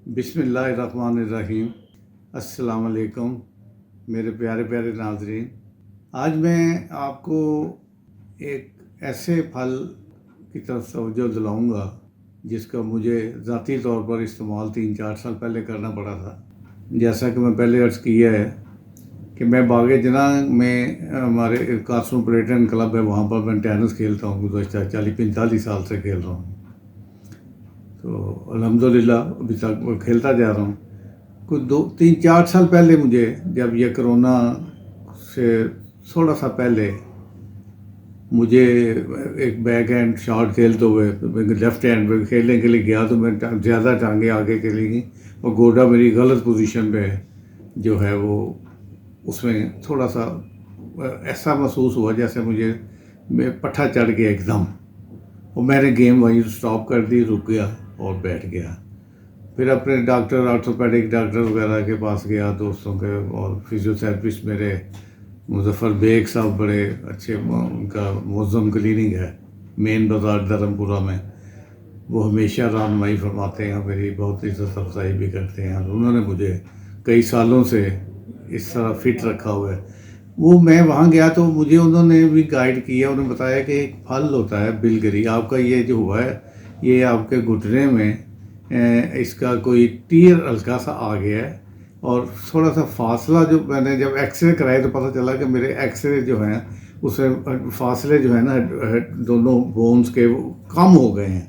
بسم اللہ الرحمن الرحیم۔ السلام علیکم میرے پیارے پیارے ناظرین۔ آج میں آپ کو ایک ایسے پھل کی طرف توجہ دلاؤں گا جس کا مجھے ذاتی طور پر استعمال 3-4 سال پہلے کرنا پڑا تھا۔ جیسا کہ میں پہلے عرض کیا ہے کہ میں باغ جناح میں ہمارے کاسموپولیٹن کلب ہے، وہاں پر میں ٹینس کھیلتا ہوں، گزشتہ 40-45 سال سے کھیل رہا ہوں۔ تو الحمدللہ ابھی تک وہ کھیلتا جا رہا ہوں۔ کچھ 2-3-4 سال پہلے مجھے، جب یہ کرونا سے تھوڑا سا پہلے، مجھے ایک بیک ہینڈ شاٹ کھیلتے ہوئے لیفٹ ہینڈ پہ کھیلنے کے لیے گیا تو میں زیادہ ٹانگیں آگے کھیلی گئیں اور گوڈا میری غلط پوزیشن پہ جو ہے وہ اس میں تھوڑا سا ایسا محسوس ہوا جیسے مجھے پٹھا چڑھ گیا ایک دم، اور میں نے گیم وہیں سٹاپ کر دی، رک گیا اور بیٹھ گیا۔ پھر اپنے ڈاکٹر، آرتھوپیڈک ڈاکٹر وغیرہ کے پاس گیا، دوستوں کے، اور فزیوتھراپسٹ میرے مظفر بیگ صاحب، بڑے اچھے، ان کا معظم کلینک ہے مین بازار دھرم پورہ میں، وہ ہمیشہ رہنمائی فرماتے ہیں، میری بہت عزت افزائی بھی کرتے ہیں، اور انہوں نے مجھے کئی سالوں سے اس طرح فٹ رکھا ہوا ہے۔ وہ میں وہاں گیا تو مجھے انہوں نے بھی گائیڈ کیا، انہوں نے بتایا کہ ایک پھل ہوتا ہے بلگری، آپ کا یہ جو ہوا ہے یہ آپ کے گھٹنے میں اس کا کوئی ٹیر ہلکا سا آ گیا ہے، اور تھوڑا سا فاصلہ، جو میں نے جب ایکس رے کرائے تو پتہ چلا کہ میرے ایکس رے جو ہیں اس میں فاصلے جو ہیں نا دونوں بونز کے وہ کم ہو گئے ہیں،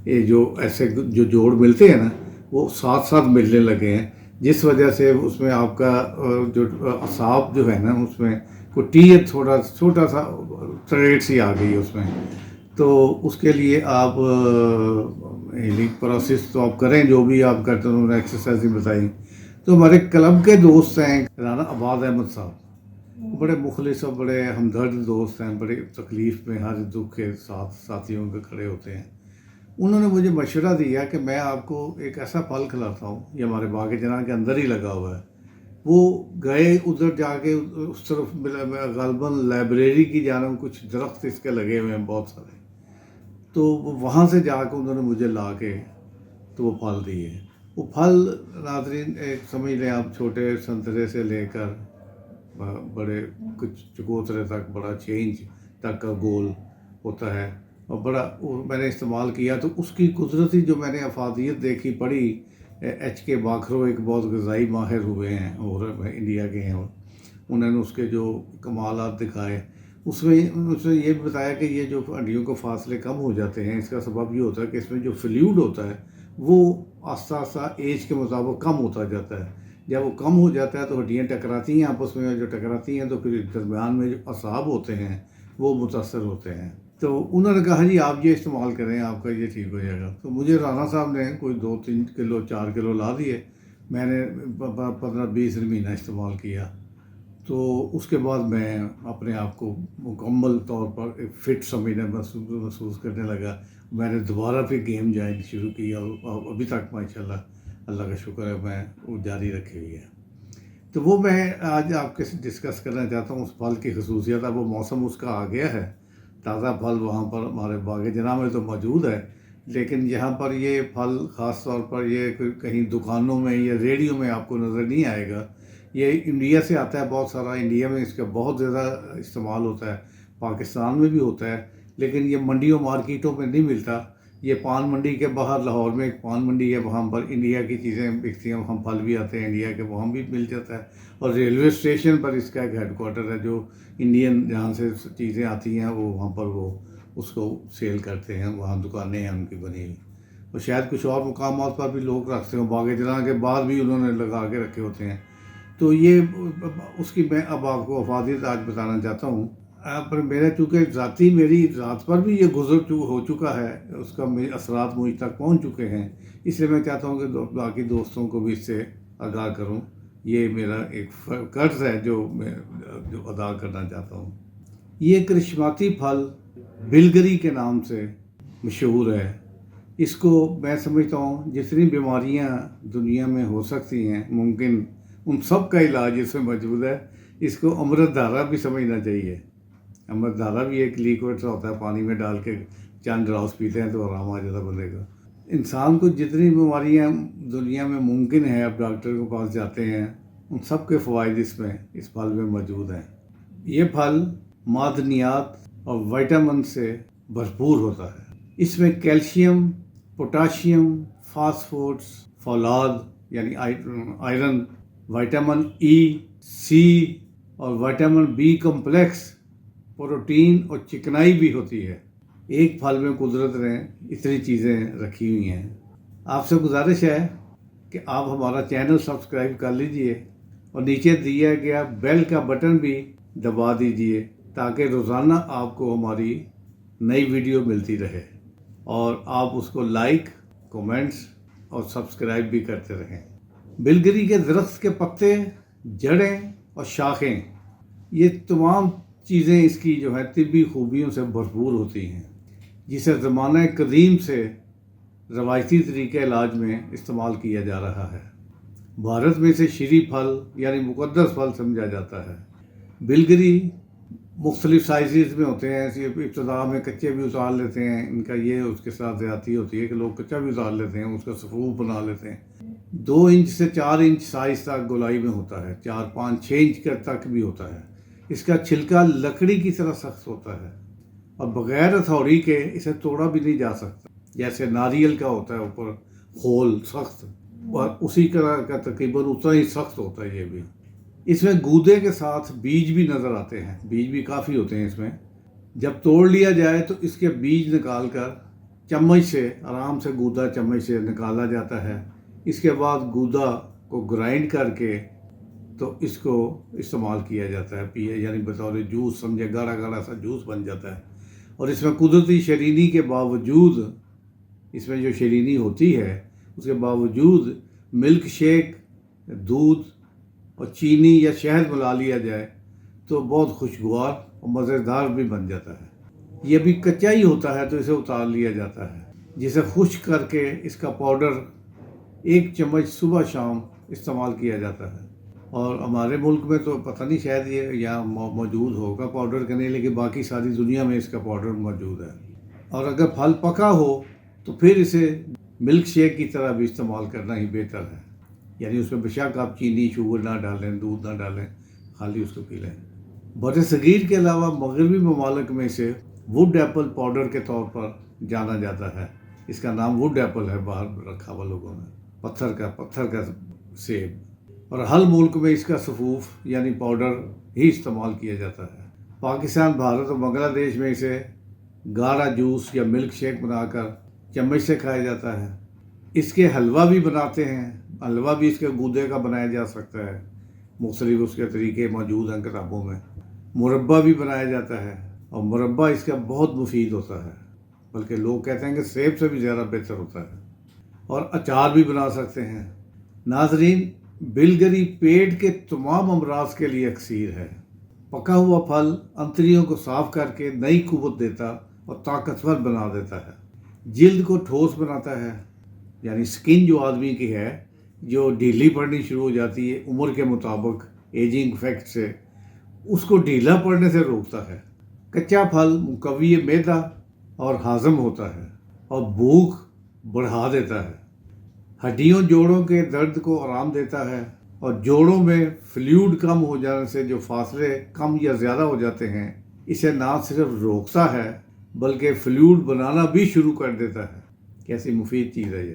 یہ جو ایسے جو جوڑ ملتے ہیں نا وہ ساتھ ساتھ ملنے لگے ہیں، جس وجہ سے اس میں آپ کا جو اعصاب جو ہے نا اس میں کوئی ٹیر تھوڑا چھوٹا سا تریٹ سی آ گئی اس میں۔ تو اس کے لیے آپ ہیلنگ پروسیس تو آپ کریں، جو بھی آپ کرتے ہیں، انہوں نے ایکسرسائز بتائی۔ تو ہمارے کلب کے دوست ہیں رانا عباد احمد صاحب، بڑے مخلص اور بڑے ہمدرد دوست ہیں، بڑے تکلیف میں ہر دکھ کے ساتھ ساتھیوں کے کھڑے ہوتے ہیں۔ انہوں نے مجھے مشورہ دیا کہ میں آپ کو ایک ایسا پھل کھلاتا ہوں، یہ ہمارے باغ جناح کے اندر ہی لگا ہوا ہے۔ وہ گئے ادھر جا کے اس طرف، غالباً لائبریری کی جانب کچھ درخت اس کے لگے ہوئے ہیں بہت سارے، تو وہاں سے جا کے انہوں نے مجھے لا کے تو وہ پھل دیے۔ وہ پھل ناظرین ایک سمجھ لیں آپ، چھوٹے سنترے سے لے کر بڑے کچھ چکوترے تک، بڑا چینج تک کا گول ہوتا ہے، اور بڑا میں نے استعمال کیا تو اس کی قدرتی جو میں نے افادیت دیکھی پڑھی۔ ایچ کے باکھرو ایک بہت غذائی ماہر ہوئے ہیں اور انڈیا کے ہیں، انہوں نے اس کے جو کمالات دکھائے، اس میں یہ بھی بتایا کہ یہ جو ہڈیوں کو فاصلے کم ہو جاتے ہیں، اس کا سبب یہ ہوتا ہے کہ اس میں جو فلوئڈ ہوتا ہے وہ آہستہ آہستہ ایج کے مطابق کم ہوتا جاتا ہے۔ جب وہ کم ہو جاتا ہے تو ہڈیاں ٹکراتی ہیں آپس میں، جو ٹکراتی ہیں تو پھر درمیان میں جو اعصاب ہوتے ہیں وہ متاثر ہوتے ہیں۔ تو انہوں نے کہا جی آپ یہ استعمال کریں، آپ کا یہ ٹھیک ہو جائے گا۔ تو مجھے رانا صاحب نے کوئی 2-3 کلو 4 کلو لا دیے، میں نے 15-20 مہینہ استعمال کیا، تو اس کے بعد میں اپنے آپ کو مکمل طور پر ایک فٹ سمجھنا محسوس کرنے لگا۔ میں نے دوبارہ پھر گیم جوائن شروع کیا، اور ابھی تک ماشاءاللہ اللہ کا شکر ہے میں وہ جاری رکھی ہوئی ہے۔ تو وہ میں آج آپ کے ڈسکس کرنا چاہتا ہوں اس پھل کی خصوصیت۔ اب وہ موسم اس کا آ گیا ہے، تازہ پھل وہاں پر ہمارے باغ جناح میں تو موجود ہے، لیکن یہاں پر یہ پھل خاص طور پر یہ کہیں دکانوں میں یا ریڈیو میں آپ کو نظر نہیں آئے گا۔ یہ انڈیا سے آتا ہے بہت سارا، انڈیا میں اس کا بہت زیادہ استعمال ہوتا ہے، پاکستان میں بھی ہوتا ہے، لیکن یہ منڈیوں مارکیٹوں میں نہیں ملتا۔ یہ پان منڈی کے باہر لاہور میں ایک پان منڈی ہے، وہاں پر انڈیا کی چیزیں بکتی ہیں، وہاں پھل بھی آتے ہیں انڈیا کے، وہاں بھی مل جاتا ہے۔ اور ریلوے اسٹیشن پر اس کا ایک ہیڈ کوارٹر ہے، جو انڈین جہاں سے چیزیں آتی ہیں وہ وہاں پر وہ اس کو سیل کرتے ہیں، وہاں دکانیں ہیں ان کی بنی ہوئی، اور شاید کچھ اور مقامات پر بھی لوگ رکھتے ہوں، باغ جناح کے بعد بھی انہوں نے لگا کے رکھے ہوتے ہیں۔ تو یہ اس کی میں اب آپ کو افادیت آج بتانا چاہتا ہوں۔ پر میرا چونکہ ذاتی میری ذات پر بھی یہ ہو چکا ہے، اس کا اثرات مجھ تک پہنچ چکے ہیں، اس لیے میں چاہتا ہوں کہ باقی دوستوں کو بھی اس سے آگاہ کروں۔ یہ میرا ایک قرض ہے جو میں ادا کرنا چاہتا ہوں۔ یہ کرشماتی پھل بلگری کے نام سے مشہور ہے۔ اس کو میں سمجھتا ہوں جتنی بیماریاں دنیا میں ہو سکتی ہیں ممکن، ان سب کا علاج اس میں موجود ہے۔ اس کو امرت دھارا بھی سمجھنا چاہیے۔ امرت دھارا بھی ایک لیکوڈ سا ہوتا ہے، پانی میں ڈال کے چند ڈراپس پیتے ہیں تو آرام آ جاتا بندے کا۔ انسان کو جتنی بیماریاں دنیا میں ممکن ہے اب ڈاکٹر کے پاس جاتے ہیں، ان سب کے فوائد اس پھل میں موجود ہیں۔ یہ پھل معدنیات اور وٹامن سے بھرپور ہوتا ہے۔ اس میں کیلشیم، پوٹاشیم، فاسفورس، فولاد یعنی آئرن، وٹامن ای، سی اور وٹامن بی کمپلیکس، پروٹین اور چکنائی بھی ہوتی ہے۔ ایک پھل میں قدرت نے اتنی چیزیں رکھی ہوئی ہیں۔ آپ سے گزارش ہے کہ آپ ہمارا چینل سبسکرائب کر لیجئے اور نیچے دیا گیا بیل کا بٹن بھی دبا دیجئے تاکہ روزانہ آپ کو ہماری نئی ویڈیو ملتی رہے، اور آپ اس کو لائک، کومنٹس اور سبسکرائب بھی کرتے رہیں۔ بلگری کے درخت کے پتے، جڑیں اور شاخیں، یہ تمام چیزیں اس کی جو ہے طبی خوبیوں سے بھرپور ہوتی ہیں، جسے زمانہ قدیم سے روایتی طریقہ علاج میں استعمال کیا جا رہا ہے۔ بھارت میں اسے شری پھل یعنی مقدس پھل سمجھا جاتا ہے۔ بلگری مختلف سائزز میں ہوتے ہیں، ابتدا میں کچے بھی اتار لیتے ہیں، ان کا یہ اس کے ساتھ زیادتی ہوتی ہے کہ لوگ کچا بھی اتار لیتے ہیں، اس کا سفوف بنا لیتے ہیں۔ 2 انچ سے 4 انچ سائز تک گولائی میں ہوتا ہے، 4، 5، 6 انچ کا تک بھی ہوتا ہے۔ اس کا چھلکا لکڑی کی طرح سخت ہوتا ہے اور بغیر ہتھوڑی کے اسے توڑا بھی نہیں جا سکتا، جیسے ناریل کا ہوتا ہے اوپر خول سخت، اور اسی طرح کا تقریباً اتنا ہی سخت ہوتا ہے یہ بھی۔ اس میں گودے کے ساتھ بیج بھی نظر آتے ہیں، بیج بھی کافی ہوتے ہیں اس میں۔ جب توڑ لیا جائے تو اس کے بیج نکال کر چمچ سے آرام سے گودا چمچ سے نکالا جاتا ہے۔ اس کے بعد گودا کو گرائنڈ کر کے تو اس کو استعمال کیا جاتا ہے، پیے یعنی بطور جوس سمجھے، گاڑھا گاڑھا سا جوس بن جاتا ہے۔ اور اس میں قدرتی شیرینی کے باوجود، اس میں جو شیرینی ہوتی ہے اس کے باوجود ملک شیک، دودھ اور چینی یا شہد ملا لیا جائے تو بہت خوشگوار اور مزیدار بھی بن جاتا ہے۔ یہ بھی کچا ہی ہوتا ہے تو اسے اتار لیا جاتا ہے، جسے خشک کر کے اس کا پاؤڈر 1 چمچ صبح شام استعمال کیا جاتا ہے۔ اور ہمارے ملک میں تو پتہ نہیں، شاید یہ یہاں موجود ہوگا پاؤڈر کا نہیں، لیکن باقی ساری دنیا میں اس کا پاؤڈر موجود ہے۔ اور اگر پھل پکا ہو تو پھر اسے ملک شیک کی طرح بھی استعمال کرنا ہی بہتر ہے، یعنی اس میں بشک آپ چینی، شوگر نہ ڈالیں، دودھ نہ ڈالیں، خالی اس کو پی لیں۔ بر صغیر کے علاوہ مغربی ممالک میں اسے ووڈ ایپل پاؤڈر کے طور پر جانا جاتا ہے۔ اس کا نام ووڈ ایپل ہے باہر رکھا ہوا لوگوں نے، پتھر کا سیب۔ اور ہر ملک میں اس کا سفوف یعنی پاؤڈر ہی استعمال کیا جاتا ہے۔ پاکستان، بھارت اور بنگلہ دیش میں اسے گاڑھا جوس یا ملک شیک بنا کر چمچ سے کھایا جاتا ہے۔ اس کے حلوہ بھی بناتے ہیں، حلوہ بھی اس کے گودے کا بنایا جا سکتا ہے، مختلف اس کے طریقے موجود ہیں کتابوں میں۔ مربہ بھی بنایا جاتا ہے، اور مربہ اس کا بہت مفید ہوتا ہے، بلکہ لوگ کہتے ہیں کہ سیب سے بھی زیادہ بہتر ہوتا ہے۔ اور اچار بھی بنا سکتے ہیں۔ ناظرین، بلگری پیٹ کے تمام امراض کے لیے اکسیر ہے۔ پکا ہوا پھل انتڑیوں کو صاف کر کے نئی قوت دیتا اور طاقتور بنا دیتا ہے۔ جلد کو ٹھوس بناتا ہے، یعنی سکن جو آدمی کی ہے جو ڈھیلی پڑنی شروع ہو جاتی ہے عمر کے مطابق ایجنگ افیکٹ سے، اس کو ڈھیلا پڑنے سے روکتا ہے۔ کچا پھل مقوی معدہ اور ہاضم ہوتا ہے اور بھوک بڑھا دیتا ہے۔ ہڈیوں جوڑوں کے درد کو آرام دیتا ہے، اور جوڑوں میں فلوئڈ کم ہو جانے سے جو فاصلے کم یا زیادہ ہو جاتے ہیں، اسے نہ صرف روکتا ہے بلکہ فلوئڈ بنانا بھی شروع کر دیتا ہے۔ کیسی مفید چیز ہے یہ،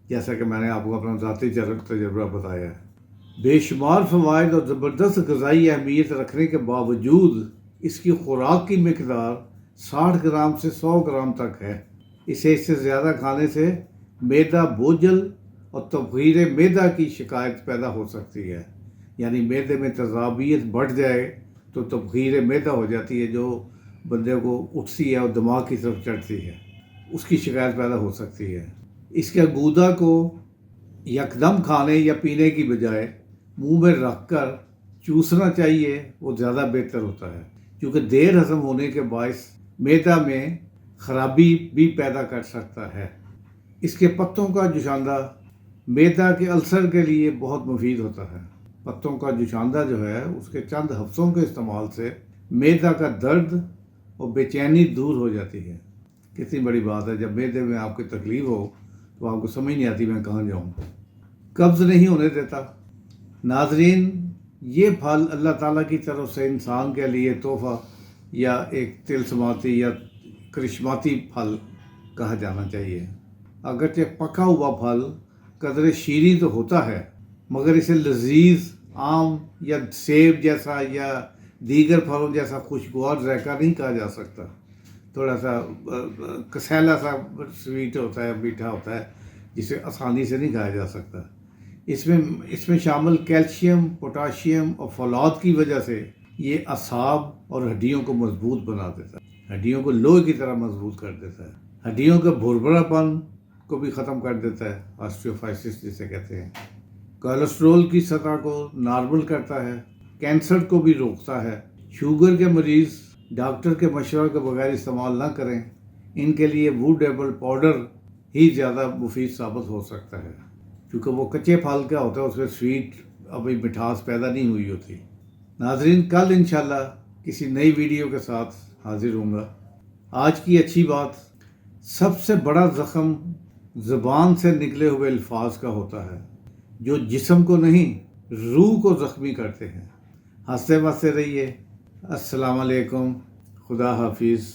جیسا کہ میں نے آپ کو اپنا ذاتی تجربہ بتایا ہے۔ بے شمار فوائد اور زبردست غذائی اہمیت رکھنے کے باوجود اس کی خوراک کی مقدار 60 گرام سے 100 گرام تک ہے۔ اس سے زیادہ کھانے سے معدہ بوجھل اور تبخیر معدہ کی شکایت پیدا ہو سکتی ہے، یعنی معدے میں تیزابیت بڑھ جائے تو تبخیر معدہ ہو جاتی ہے، جو بندے کو اٹھتی ہے اور دماغ کی طرف چڑھتی ہے، اس کی شکایت پیدا ہو سکتی ہے۔ اس کے گودا کو یکدم کھانے یا پینے کی بجائے منہ میں رکھ کر چوسنا چاہیے، وہ زیادہ بہتر ہوتا ہے، کیونکہ دیر ہضم ہونے کے باعث معدہ میں خرابی بھی پیدا کر سکتا ہے۔ اس کے پتوں کا جوشاندہ معدہ کے السر کے لیے بہت مفید ہوتا ہے۔ پتوں کا جوشاندہ جو ہے اس کے چند ہفتوں کے استعمال سے معدہ کا درد اور بے چینی دور ہو جاتی ہے۔ کتنی بڑی بات ہے، جب معدے میں آپ کی تکلیف ہو تو آپ کو سمجھ نہیں آتی میں کہاں جاؤں. قبض نہیں ہونے دیتا. ناظرین، یہ پھل اللہ تعالیٰ کی طرف سے انسان کے لیے تحفہ یا ایک طلسماتی یا کرشماتی پھل کہا جانا چاہیے. اگرچہ پکا ہوا پھل قدرے شیریں تو ہوتا ہے، مگر اسے لذیذ آم یا سیب جیسا یا دیگر پھلوں جیسا خوشگوار ذائقہ نہیں کہا جا سکتا. تھوڑا سا کسیلا سا سویٹ ہوتا ہے، میٹھا ہوتا ہے، جسے آسانی سے نہیں کھایا جا سکتا. اس میں شامل کیلشیم، پوٹاشیم اور فولاد کی وجہ سے یہ اعصاب اور ہڈیوں کو مضبوط بنا دیتا ہے، ہڈیوں کو لوہے کی طرح مضبوط کر دیتا ہے، ہڈیوں کا بھربھرا پن کو بھی ختم کر دیتا ہے، آسٹیوفائسس جسے کہتے ہیں. کولیسٹرول کی سطح کو نارمل کرتا ہے، کینسر کو بھی روکتا ہے. شوگر کے مریض ڈاکٹر کے مشورے کے بغیر استعمال نہ کریں. ان کے لیے ووڈ ایپل پاؤڈر ہی زیادہ مفید ثابت ہو سکتا ہے، کیونکہ وہ کچے پھل کا ہوتا ہے، اس میں سویٹ ابھی مٹھاس پیدا نہیں ہوئی ہوتی. ناظرین، کل انشاءاللہ کسی نئی ویڈیو کے ساتھ حاضر ہوں گا. آج کی اچھی بات، سب سے بڑا زخم زبان سے نکلے ہوئے الفاظ کا ہوتا ہے، جو جسم کو نہیں روح کو زخمی کرتے ہیں. ہنستے بستے رہیے. السلام علیکم. خدا حافظ.